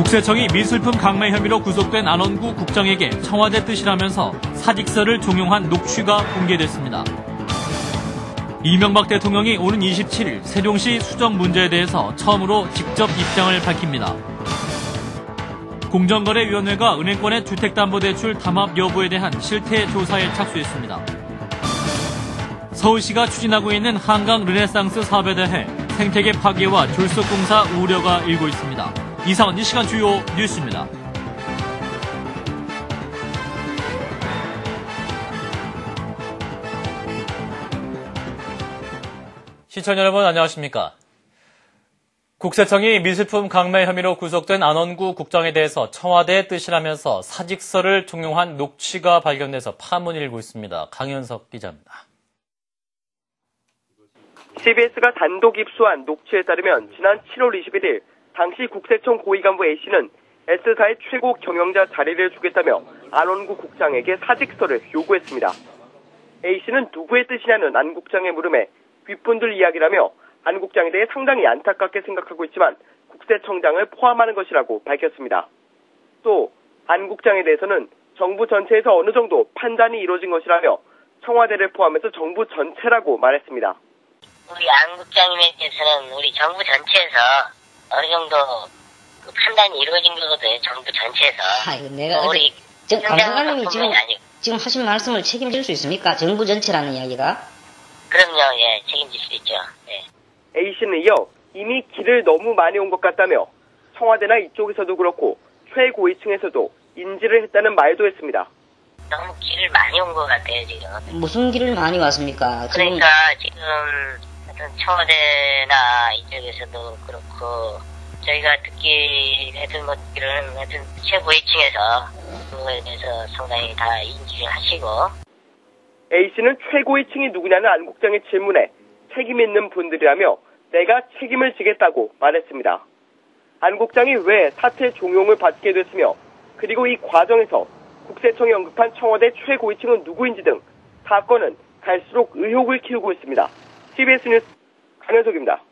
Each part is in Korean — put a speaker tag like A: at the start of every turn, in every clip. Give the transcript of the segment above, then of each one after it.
A: 국세청이 미술품 강매 혐의로 구속된 안원구 국장에게 청와대 뜻이라면서 사직서를 종용한 녹취가 공개됐습니다. 이명박 대통령이 오는 27일 세종시 수정 문제에 대해서 처음으로 직접 입장을 밝힙니다. 공정거래위원회가 은행권의 주택담보대출 담합 여부에 대한 실태 조사에 착수했습니다. 서울시가 추진하고 있는 한강 르네상스 사업에 대해 생태계 파괴와 졸속공사 우려가 일고 있습니다. 이상은 이 시간 주요 뉴스입니다. 시청자 여러분 안녕하십니까? 국세청이 미술품 강매 혐의로 구속된 안원구 국장에 대해서 청와대의 뜻이라면서 사직서를 종용한 녹취가 발견돼서 파문이 일고 있습니다. 강현석 기자입니다.
B: CBS가 단독 입수한 녹취에 따르면 지난 7월 21일 당시 국세청 고위간부 A씨는 S사의 최고 경영자 자리를 주겠다며 안원구 국장에게 사직서를 요구했습니다. A씨는 누구의 뜻이냐는 안 국장의 물음에 윗분들 이야기라며 안 국장에 대해 상당히 안타깝게 생각하고 있지만 국세청장을 포함하는 것이라고 밝혔습니다. 또 안 국장에 대해서는 정부 전체에서 어느 정도 판단이 이루어진 것이라며 청와대를 포함해서 정부 전체라고 말했습니다.
C: 우리 안 국장님에 대해서는 우리 정부 전체에서 어느 정도 그 판단이 이루어진 거거든, 정부 전체에서.
D: 내가
C: 우리
D: 강장관님이 지금 하신 말씀을 책임질 수 있습니까? 정부 전체라는 이야기가?
C: 그럼요, 예, 책임질 수 있죠. 예.
B: A씨는 이어 이미 길을 너무 많이 온 것 같다며 청와대나 이쪽에서도 그렇고 최고위층에서도 인지를 했다는 말도 했습니다.
C: 너무 길을 많이 온 것 같아요, 지금.
D: 무슨 길을 많이 왔습니까?
C: 그러니까 지금 하여튼 청와대나 이쪽에서도 그렇고 저희가 듣기 했던 것들은 하여튼 최고위층에서 그거에 대해서 상당히 다 인지를 하시고.
B: A씨는 최고위층이 누구냐는 안 국장의 질문에 책임 있는 분들이라며 내가 책임을 지겠다고 말했습니다. 안 국장이 왜 사퇴 종용을 받게 됐으며 그리고 이 과정에서 국세청이 언급한 청와대 최고위층은 누구인지 등 사건은 갈수록 의혹을 키우고 있습니다. CBS 뉴스 강현석입니다.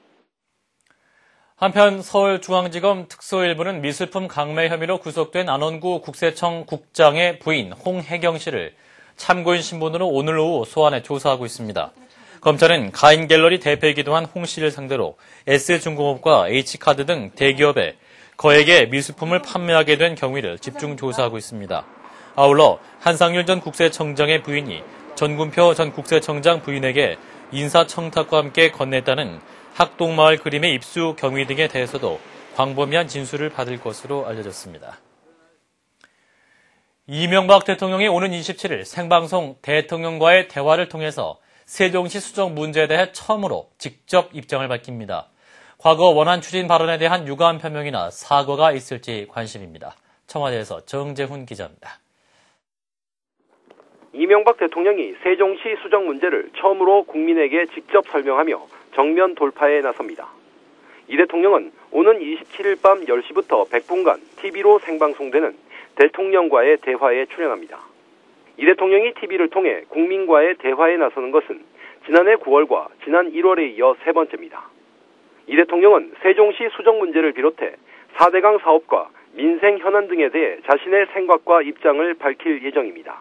A: 한편 서울중앙지검 특수일부는 미술품 강매 혐의로 구속된 안원구 국세청 국장의 부인 홍혜경 씨를 참고인 신분으로 오늘 오후 소환해 조사하고 있습니다. 검찰은 가인갤러리 대표이기도 한 홍 씨를 상대로 S중공업과 H카드 등 대기업에 거액의 미술품을 판매하게 된 경위를 집중 조사하고 있습니다. 아울러 한상률 전 국세청장의 부인이 전군표 전 국세청장 부인에게 인사청탁과 함께 건넸다는 학동마을 그림의 입수 경위 등에 대해서도 광범위한 진술을 받을 것으로 알려졌습니다. 이명박 대통령이 오는 27일 생방송 대통령과의 대화를 통해서 세종시 수정 문제에 대해 처음으로 직접 입장을 밝힙니다. 과거 원안 추진 발언에 대한 유감 표명이나 사과가 있을지 관심입니다. 청와대에서 정재훈 기자입니다.
E: 이명박 대통령이 세종시 수정 문제를 처음으로 국민에게 직접 설명하며 정면 돌파에 나섭니다. 이 대통령은 오는 27일 밤 10시부터 100분간 TV로 생방송되는 대통령과의 대화에 출연합니다. 이 대통령이 TV를 통해 국민과의 대화에 나서는 것은 지난해 9월과 지난 1월에 이어 세 번째입니다. 이 대통령은 세종시 수정 문제를 비롯해 4대강 사업과 민생 현안 등에 대해 자신의 생각과 입장을 밝힐 예정입니다.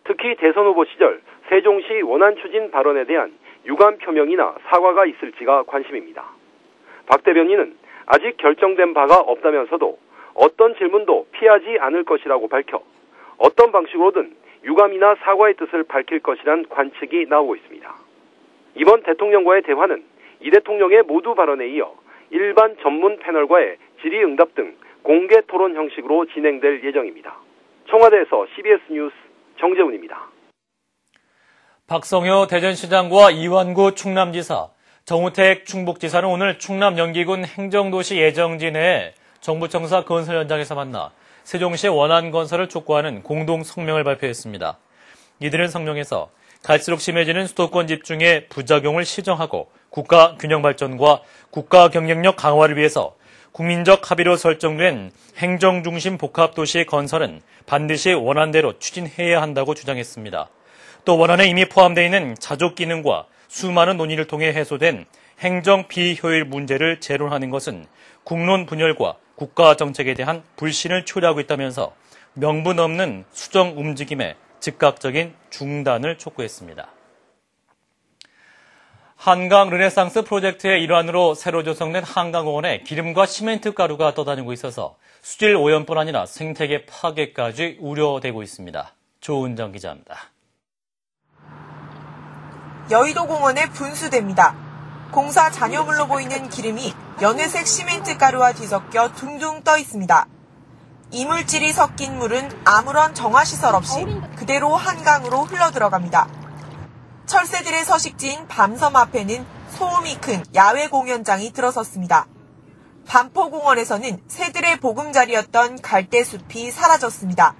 E: 특히 대선 후보 시절 세종시 원안 추진 발언에 대한 유감 표명이나 사과가 있을지가 관심입니다. 박 대변인은 아직 결정된 바가 없다면서도 어떤 질문도 피하지 않을 것이라고 밝혀 어떤 방식으로든 유감이나 사과의 뜻을 밝힐 것이란 관측이 나오고 있습니다. 이번 대통령과의 대화는 이 대통령의 모두 발언에 이어 일반 전문 패널과의 질의응답 등 공개 토론 형식으로 진행될 예정입니다. 청와대에서 CBS 뉴스 정재훈입니다.
A: 박성효 대전시장과 이완구 충남지사, 정우택 충북지사는 오늘 충남 연기군 행정도시 예정지 내에 정부청사 건설 현장에서 만나 세종시의 원안 건설을 촉구하는 공동 성명을 발표했습니다. 이들은 성명에서 갈수록 심해지는 수도권 집중의 부작용을 시정하고 국가 균형 발전과 국가 경쟁력 강화를 위해서 국민적 합의로 설정된 행정중심 복합도시 건설은 반드시 원안대로 추진해야 한다고 주장했습니다. 또 원안에 이미 포함되어 있는 자족 기능과 수많은 논의를 통해 해소된 행정 비효율 문제를 재론하는 것은 국론 분열과 국가 정책에 대한 불신을 초래하고 있다면서 명분 없는 수정 움직임에 즉각적인 중단을 촉구했습니다. 한강 르네상스 프로젝트의 일환으로 새로 조성된 한강공원에 기름과 시멘트 가루가 떠다니고 있어서 수질 오염뿐 아니라 생태계 파괴까지 우려되고 있습니다. 조은정 기자입니다.
F: 여의도 공원에 분수대입니다. 공사 잔여물로 보이는 기름이 연회색 시멘트 가루와 뒤섞여 둥둥 떠 있습니다. 이물질이 섞인 물은 아무런 정화시설 없이 그대로 한강으로 흘러들어갑니다. 철새들의 서식지인 밤섬 앞에는 소음이 큰 야외 공연장이 들어섰습니다. 반포공원에서는 새들의 보금자리였던 갈대숲이 사라졌습니다.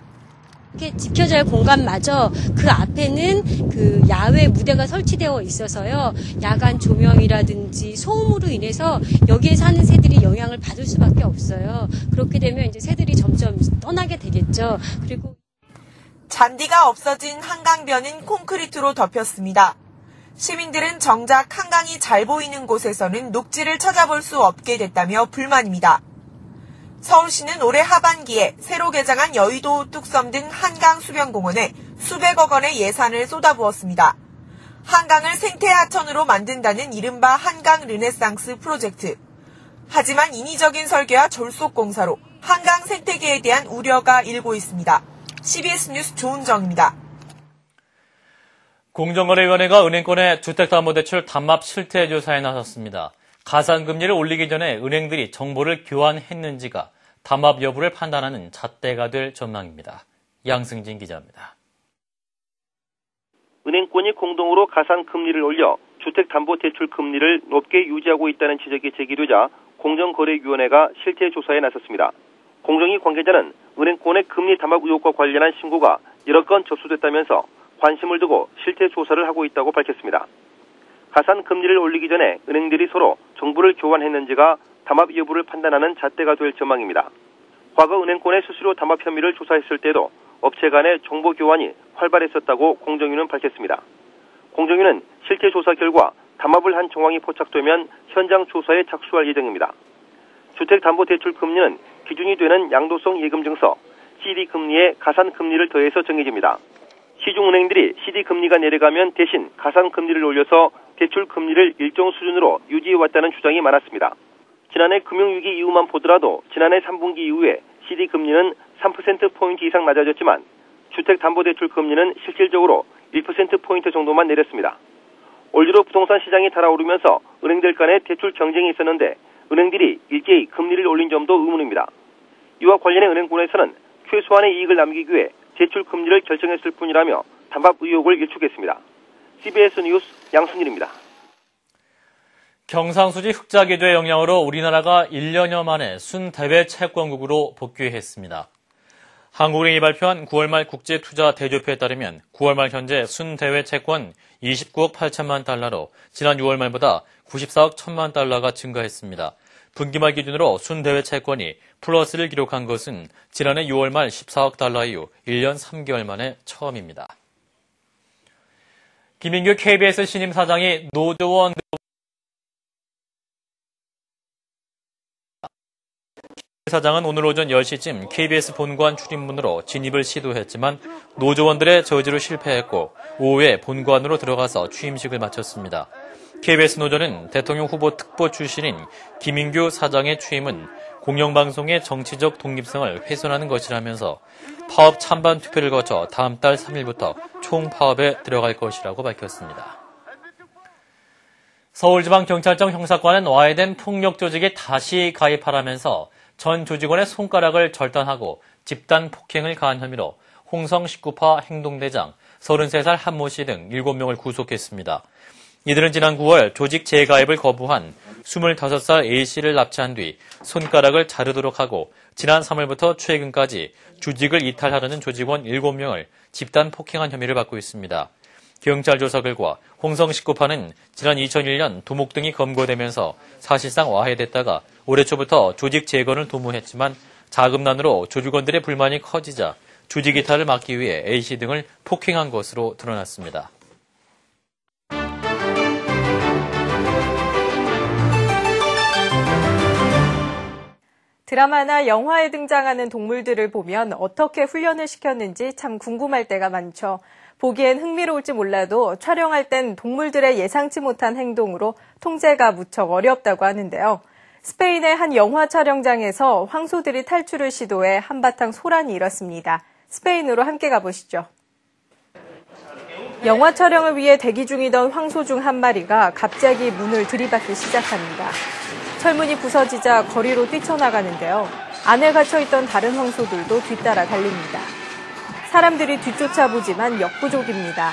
G: 이렇게 지켜져야 할 공간마저 그 앞에는 그 야외 무대가 설치되어 있어서요. 야간 조명이라든지 소음으로 인해서 여기에 사는 새들이 영향을 받을 수밖에 없어요. 그렇게 되면 이제 새들이 점점 떠나게 되겠죠. 그리고
F: 잔디가 없어진 한강변은 콘크리트로 덮였습니다. 시민들은 정작 한강이 잘 보이는 곳에서는 녹지를 찾아볼 수 없게 됐다며 불만입니다. 서울시는 올해 하반기에 새로 개장한 여의도 뚝섬 등 한강 수변공원에 수백억 원의 예산을 쏟아부었습니다. 한강을 생태하천으로 만든다는 이른바 한강 르네상스 프로젝트. 하지만 인위적인 설계와 졸속 공사로 한강 생태계에 대한 우려가 일고 있습니다. CBS 뉴스 조은정입니다.
A: 공정거래위원회가 은행권의 주택담보대출 담합 실태조사에 나섰습니다. 가산금리를 올리기 전에 은행들이 정보를 교환했는지가 담합 여부를 판단하는 잣대가 될 전망입니다. 양승진 기자입니다.
H: 은행권이 공동으로 가산금리를 올려 주택담보대출 금리를 높게 유지하고 있다는 지적이 제기되자 공정거래위원회가 실태조사에 나섰습니다. 공정위 관계자는 은행권의 금리 담합 의혹과 관련한 신고가 여러 건 접수됐다면서 관심을 두고 실태조사를 하고 있다고 밝혔습니다. 가산 금리를 올리기 전에 은행들이 서로 정보를 교환했는지가 담합 여부를 판단하는 잣대가 될 전망입니다. 과거 은행권의 수수료 담합 혐의를 조사했을 때도 업체 간의 정보 교환이 활발했었다고 공정위는 밝혔습니다. 공정위는 실태조사 결과 담합을 한 정황이 포착되면 현장 조사에 착수할 예정입니다. 주택담보대출 금리는 기준이 되는 양도성 예금증서 CD금리에 가산금리를 더해서 정해집니다. 시중은행들이 CD금리가 내려가면 대신 가산금리를 올려서 대출금리를 일정 수준으로 유지해왔다는 주장이 많았습니다. 지난해 금융위기 이후만 보더라도 지난해 3분기 이후에 CD금리는 3%포인트 이상 낮아졌지만 주택담보대출 금리는 실질적으로 1%포인트 정도만 내렸습니다. 올 들어 부동산 시장이 달아오르면서 은행들 간의 대출 경쟁이 있었는데 은행들이 일제히 금리를 올린 점도 의문입니다. 이와 관련해 은행권에서는 최소한의 이익을 남기기 위해 대출 금리를 결정했을 뿐이라며 담합 의혹을 일축했습니다. CBS 뉴스 양승일입니다.
A: 경상수지 흑자기도의 영향으로 우리나라가 1년여 만에 순대외 채권국으로 복귀했습니다. 한국은행이 발표한 9월 말 국제투자 대조표에 따르면 9월 말 현재 순대외 채권 29억 8천만 달러로 지난 6월 말보다 94억 1천만 달러가 증가했습니다. 분기 말 기준으로 순대외 채권이 플러스를 기록한 것은 지난해 6월 말 14억 달러 이후 1년 3개월 만에 처음입니다. 김인규 KBS 신임 사장이 노조원 사장은 오늘 오전 10시쯤 KBS 본관 출입문으로 진입을 시도했지만 노조원들의 저지로 실패했고 오후에 본관으로 들어가서 취임식을 마쳤습니다. KBS 노조는 대통령 후보 특보 출신인 김인규 사장의 취임은 공영방송의 정치적 독립성을 훼손하는 것이라면서 파업 찬반 투표를 거쳐 다음 달 3일부터 총파업에 들어갈 것이라고 밝혔습니다. 서울지방경찰청 형사과는 와해된 폭력 조직에 다시 가입하라면서 전 조직원의 손가락을 절단하고 집단 폭행을 가한 혐의로 홍성 19파 행동대장 33살 한모 씨 등 7명을 구속했습니다. 이들은 지난 9월 조직 재가입을 거부한 25살 A씨를 납치한 뒤 손가락을 자르도록 하고 지난 3월부터 최근까지 조직을 이탈하려는 조직원 7명을 집단 폭행한 혐의를 받고 있습니다. 경찰 조사 결과 홍성 19파는 지난 2001년 도목 등이 검거되면서 사실상 와해됐다가 올해 초부터 조직 재건을 도모했지만 자금난으로 조직원들의 불만이 커지자 조직 이탈을 막기 위해 A씨 등을 폭행한 것으로 드러났습니다.
I: 드라마나 영화에 등장하는 동물들을 보면 어떻게 훈련을 시켰는지 참 궁금할 때가 많죠. 보기엔 흥미로울지 몰라도 촬영할 땐 동물들의 예상치 못한 행동으로 통제가 무척 어렵다고 하는데요. 스페인의 한 영화 촬영장에서 황소들이 탈출을 시도해 한바탕 소란이 일었습니다. 스페인으로 함께 가보시죠. 영화 촬영을 위해 대기 중이던 황소 중 한 마리가 갑자기 문을 들이받기 시작합니다. 철문이 부서지자 거리로 뛰쳐나가는데요. 안에 갇혀있던 다른 황소들도 뒤따라 달립니다. 사람들이 뒤쫓아보지만 역부족입니다.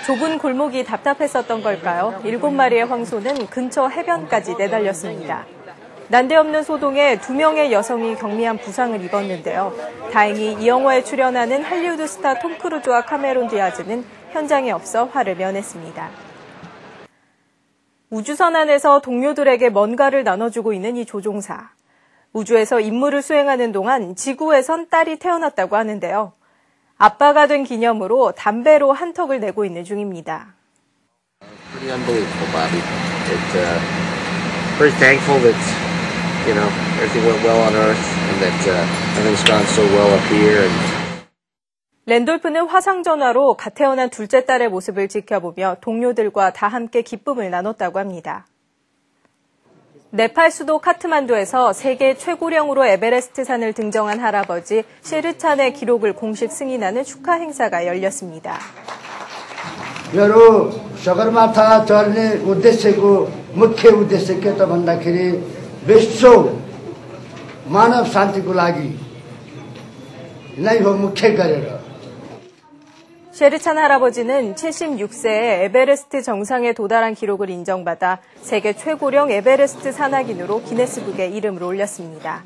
I: 좁은 골목이 답답했었던 걸까요? 7마리의 황소는 근처 해변까지 내달렸습니다. 난데없는 소동에 2명의 여성이 경미한 부상을 입었는데요. 다행히 이 영화에 출연하는 할리우드 스타 톰 크루즈와 카메론 디아즈는 현장에 없어 화를 면했습니다. 우주선 안에서 동료들에게 뭔가를 나눠주고 있는 이 조종사. 우주에서 임무를 수행하는 동안 지구에선 딸이 태어났다고 하는데요. 아빠가 된 기념으로 담배로 한턱을 내고 있는 중입니다.
J: Pretty unbelievable, Bobby. Pretty thankful that, everything went well on Earth and that everything's gone so well up here.
I: 랜돌프는 화상전화로 갓 태어난 둘째 딸의 모습을 지켜보며 동료들과 다 함께 기쁨을 나눴다고 합니다. 네팔 수도 카트만두에서 세계 최고령으로 에베레스트 산을 등정한 할아버지 셰르찬의 기록을 공식 승인하는 축하 행사가 열렸습니다.
K: 여러 सगरमाथा चढ्ने उद्देश्यको मुख्य उद्देश्य के त भन्दाखेरि विश्व मानव शान्तिको लागि नै हो मुख्य गरेर.
I: 셰르찬 할아버지는 76세에 에베레스트 정상에 도달한 기록을 인정받아 세계 최고령 에베레스트 산악인으로 기네스북에 이름을 올렸습니다.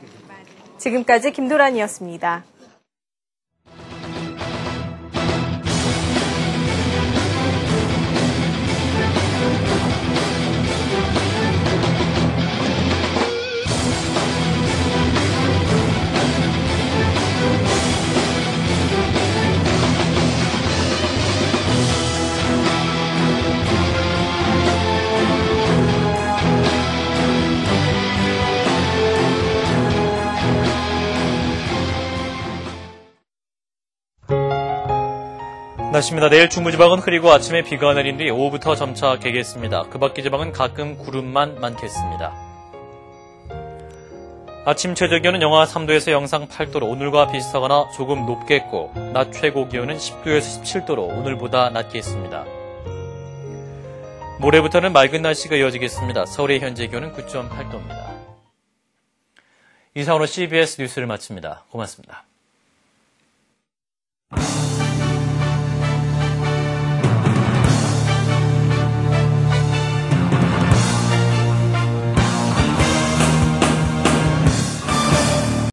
I: 지금까지 김도란이었습니다.
A: 날씨입니다. 내일 중부지방은 흐리고 아침에 비가 내린 뒤 오후부터 점차 개겠습니다. 그 밖의 지방은 가끔 구름만 많겠습니다. 아침 최저기온은 영하 3도에서 영상 8도로 오늘과 비슷하거나 조금 높겠고 낮 최고 기온은 10도에서 17도로 오늘보다 낮겠습니다. 모레부터는 맑은 날씨가 이어지겠습니다. 서울의 현재 기온은 9.8도입니다. 이상으로 CBS 뉴스를 마칩니다. 고맙습니다.